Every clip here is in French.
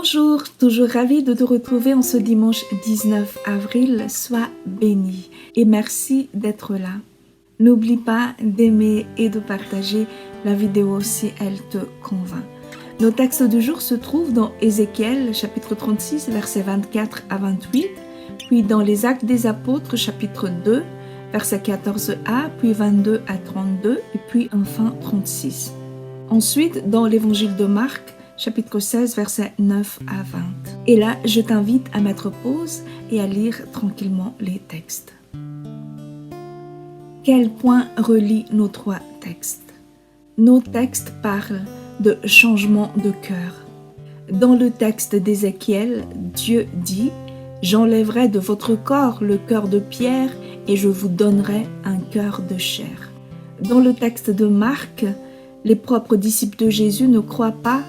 Bonjour, toujours ravie de te retrouver en ce dimanche 19 avril. Sois béni et merci d'être là. N'oublie pas d'aimer et de partager la vidéo si elle te convainc. Nos textes du jour se trouvent dans Ézéchiel chapitre 36 versets 24 à 28, puis dans les Actes des Apôtres chapitre 2 versets 14a, puis 22 à 32 et puis enfin 36. Ensuite dans l'évangile de Marc chapitre 16, versets 9 à 20. Et là, je t'invite à mettre pause et à lire tranquillement les textes. Quel point relie nos trois textes? Nos textes parlent de changement de cœur. Dans le texte d'Ézéchiel, Dieu dit « J'enlèverai de votre corps le cœur de pierre et je vous donnerai un cœur de chair. » Dans le texte de Marc, les propres disciples de Jésus ne croient pas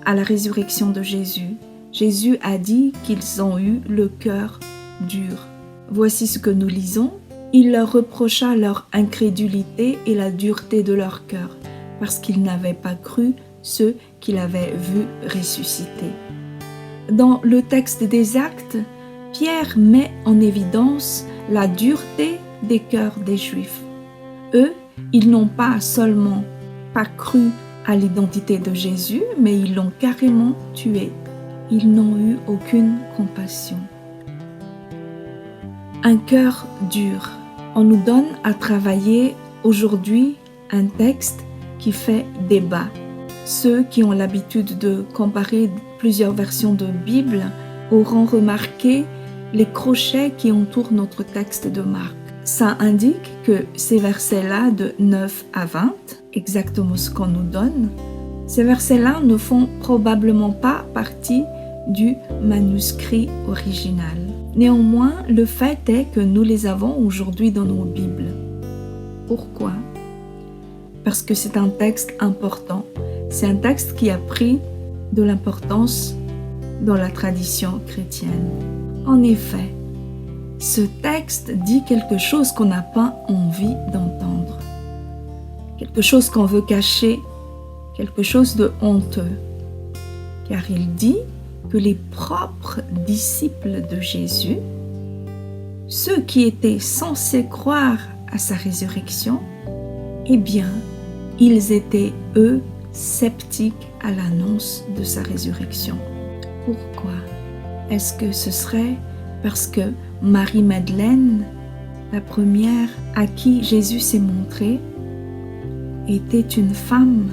à la résurrection de Jésus. Jésus a dit qu'ils ont eu le cœur dur. Voici ce que nous lisons. Il leur reprocha leur incrédulité et la dureté de leur cœur, parce qu'ils n'avaient pas cru ceux qu'il avait vus ressusciter. Dans le texte des Actes, Pierre met en évidence la dureté des cœurs des Juifs. Eux, ils n'ont pas seulement pas cru à l'identité de Jésus, mais ils l'ont carrément tué. Ils n'ont eu aucune compassion. Un cœur dur. On nous donne à travailler aujourd'hui un texte qui fait débat. Ceux qui ont l'habitude de comparer plusieurs versions de Bible auront remarqué les crochets qui entourent notre texte de Marc. Ça indique que ces versets-là de 9 à 20, exactement ce qu'on nous donne, ces versets-là ne font probablement pas partie du manuscrit original. Néanmoins, le fait est que nous les avons aujourd'hui dans nos Bibles. Pourquoi? Parce que c'est un texte important. C'est un texte qui a pris de l'importance dans la tradition chrétienne. En effet, ce texte dit quelque chose qu'on n'a pas envie d'entendre, quelque chose qu'on veut cacher, quelque chose de honteux, car il dit que les propres disciples de Jésus, ceux qui étaient censés croire à sa résurrection, eh bien, ils étaient eux sceptiques à l'annonce de sa résurrection. Pourquoi? Est-ce que ce serait parce que Marie-Madeleine, la première à qui Jésus s'est montré, était une femme,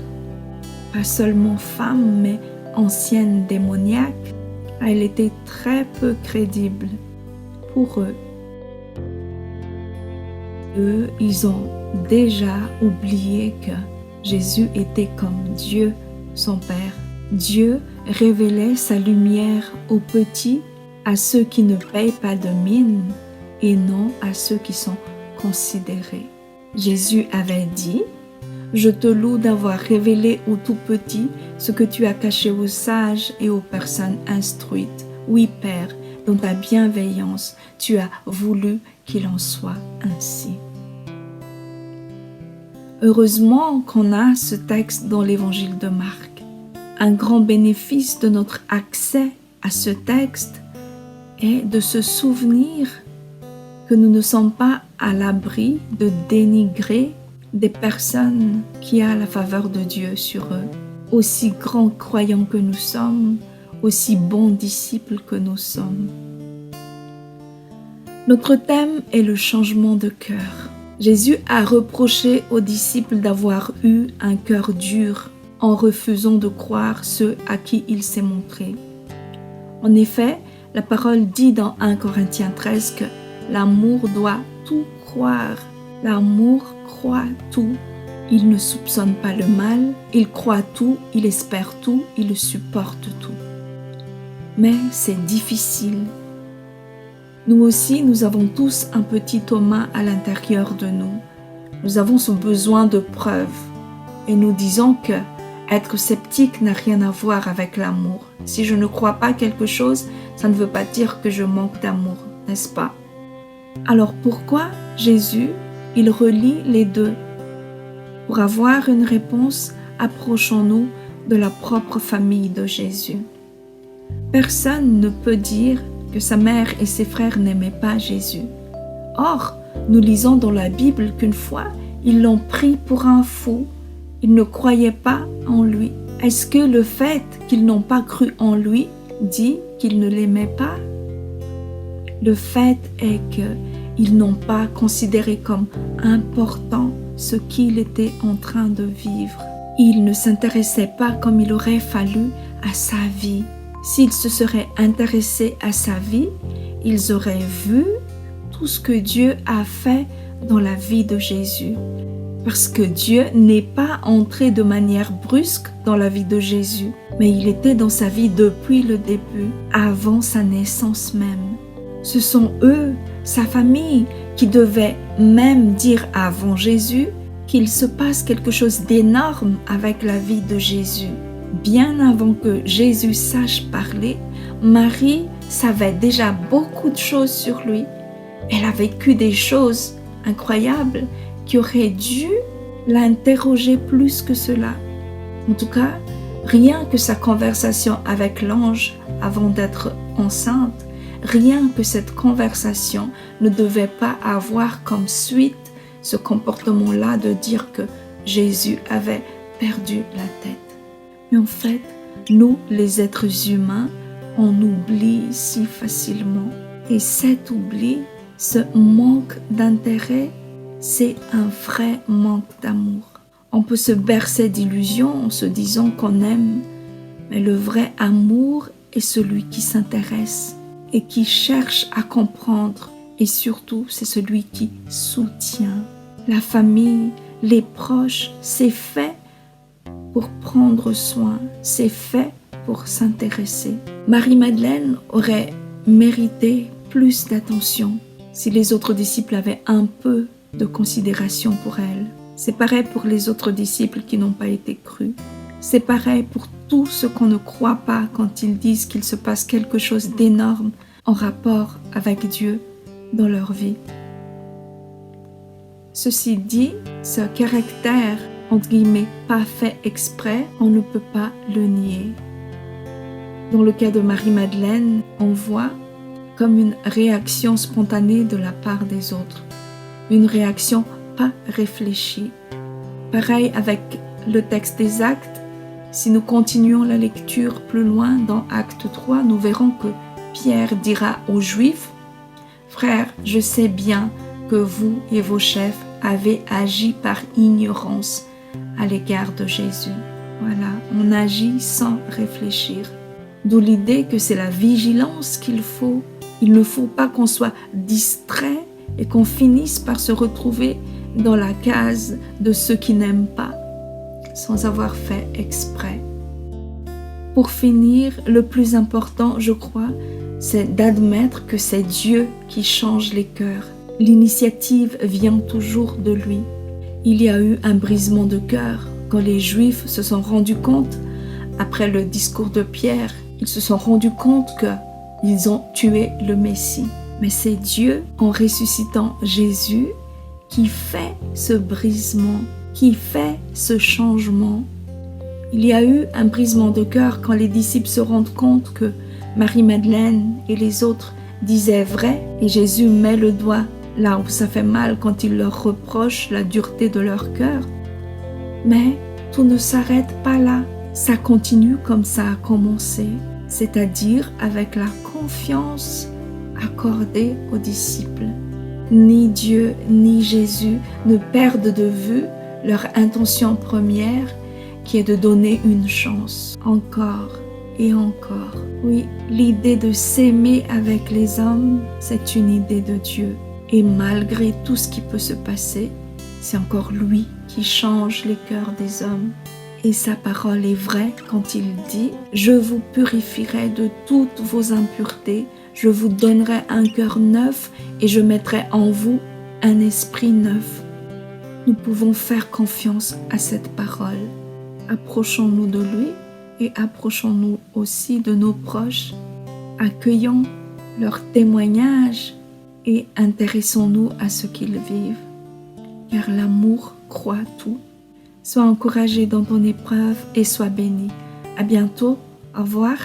pas seulement femme, mais ancienne démoniaque? Elle était très peu crédible pour eux. Eux, ils ont déjà oublié que Jésus était comme Dieu, son Père. Dieu révélait sa lumière aux petits, à ceux qui ne payent pas de mine et non à ceux qui sont considérés. Jésus avait dit « Je te loue d'avoir révélé aux tout petits ce que tu as caché aux sages et aux personnes instruites. Oui, Père, dans ta bienveillance, tu as voulu qu'il en soit ainsi. » Heureusement qu'on a ce texte dans l'évangile de Marc. Un grand bénéfice de notre accès à ce texte est de se souvenir que nous ne sommes pas à l'abri de dénigrer des personnes qui ont la faveur de Dieu sur eux. Aussi grands croyants que nous sommes, aussi bons disciples que nous sommes. Notre thème est le changement de cœur. Jésus a reproché aux disciples d'avoir eu un cœur dur en refusant de croire ceux à qui il s'est montré. En effet, la parole dit dans 1 Corinthiens 13 que l'amour doit tout croire. L'amour croit tout. Il ne soupçonne pas le mal, il croit tout, il espère tout, il supporte tout. Mais c'est difficile. Nous aussi, nous avons tous un petit Thomas à l'intérieur de nous. Nous avons ce besoin de preuves. Et nous disons que être sceptique n'a rien à voir avec l'amour. Si je ne crois pas quelque chose, ça ne veut pas dire que je manque d'amour, n'est-ce pas? Alors pourquoi Jésus, il relie les deux? Pour avoir une réponse, approchons-nous de la propre famille de Jésus. Personne ne peut dire que sa mère et ses frères n'aimaient pas Jésus. Or, nous lisons dans la Bible qu'une fois, ils l'ont pris pour un fou. Ils ne croyaient pas en lui. Est-ce que le fait qu'ils n'ont pas cru en lui dit qu'ils ne l'aimaient pas? Le fait est qu'ils n'ont pas considéré comme important ce qu'il était en train de vivre. Ils ne s'intéressaient pas comme il aurait fallu à sa vie. S'ils se seraient intéressés à sa vie, ils auraient vu tout ce que Dieu a fait dans la vie de Jésus. Parce que Dieu n'est pas entré de manière brusque dans la vie de Jésus, mais il était dans sa vie depuis le début, avant sa naissance même. Ce sont eux, sa famille, qui devaient même dire avant Jésus qu'il se passe quelque chose d'énorme avec la vie de Jésus. Bien avant que Jésus sache parler, Marie savait déjà beaucoup de choses sur lui. Elle a vécu des choses incroyables qui auraient dû l'interroger plus que cela. En tout cas, rien que sa conversation avec l'ange avant d'être enceinte, rien que cette conversation ne devait pas avoir comme suite ce comportement-là de dire que Jésus avait perdu la tête. Mais en fait, nous, les êtres humains, on oublie si facilement. Et cet oubli, ce manque d'intérêt, c'est un vrai manque d'amour. On peut se bercer d'illusions en se disant qu'on aime, mais le vrai amour est celui qui s'intéresse et qui cherche à comprendre, et surtout c'est celui qui soutient. La famille, les proches, c'est fait pour prendre soin, c'est fait pour s'intéresser. Marie-Madeleine aurait mérité plus d'attention si les autres disciples avaient un peu de considération pour elle. C'est pareil pour les autres disciples qui n'ont pas été crus. C'est pareil pour tous ceux qu'on ne croit pas quand ils disent qu'il se passe quelque chose d'énorme en rapport avec Dieu dans leur vie. Ceci dit, ce caractère, entre guillemets, pas fait exprès, on ne peut pas le nier. Dans le cas de Marie-Madeleine, on voit comme une réaction spontanée de la part des autres. Une réaction pas réfléchie. Pareil avec le texte des Actes. Si nous continuons la lecture plus loin dans Acte 3, nous verrons que Pierre dira aux Juifs « Frères, je sais bien que vous et vos chefs avez agi par ignorance à l'égard de Jésus. » Voilà, on agit sans réfléchir. D'où l'idée que c'est la vigilance qu'il faut. Il ne faut pas qu'on soit distrait et qu'on finisse par se retrouver dans la case de ceux qui n'aiment pas, sans avoir fait exprès. Pour finir, le plus important, je crois, c'est d'admettre que c'est Dieu qui change les cœurs. L'initiative vient toujours de lui. Il y a eu un brisement de cœur quand les Juifs se sont rendus compte, après le discours de Pierre, ils se sont rendus compte qu'ils ont tué le Messie. Mais c'est Dieu, en ressuscitant Jésus, qui fait ce brisement, qui fait ce changement. Il y a eu un brisement de cœur quand les disciples se rendent compte que Marie-Madeleine et les autres disaient vrai, et Jésus met le doigt là où ça fait mal quand il leur reproche la dureté de leur cœur. Mais tout ne s'arrête pas là, ça continue comme ça a commencé, c'est-à-dire avec la confiance accordée aux disciples. Ni Dieu ni Jésus ne perdent de vue leur intention première qui est de donner une chance, encore et encore. Oui, l'idée de s'aimer avec les hommes, c'est une idée de Dieu. Et malgré tout ce qui peut se passer, c'est encore lui qui change les cœurs des hommes. Et sa parole est vraie quand il dit « Je vous purifierai de toutes vos impuretés, je vous donnerai un cœur neuf et je mettrai en vous un esprit neuf. » Nous pouvons faire confiance à cette parole. Approchons-nous de lui et approchons-nous aussi de nos proches. Accueillons leurs témoignages et intéressons-nous à ce qu'ils vivent. Car l'amour croit tout. Sois encouragé dans ton épreuve et sois béni. À bientôt. Au revoir.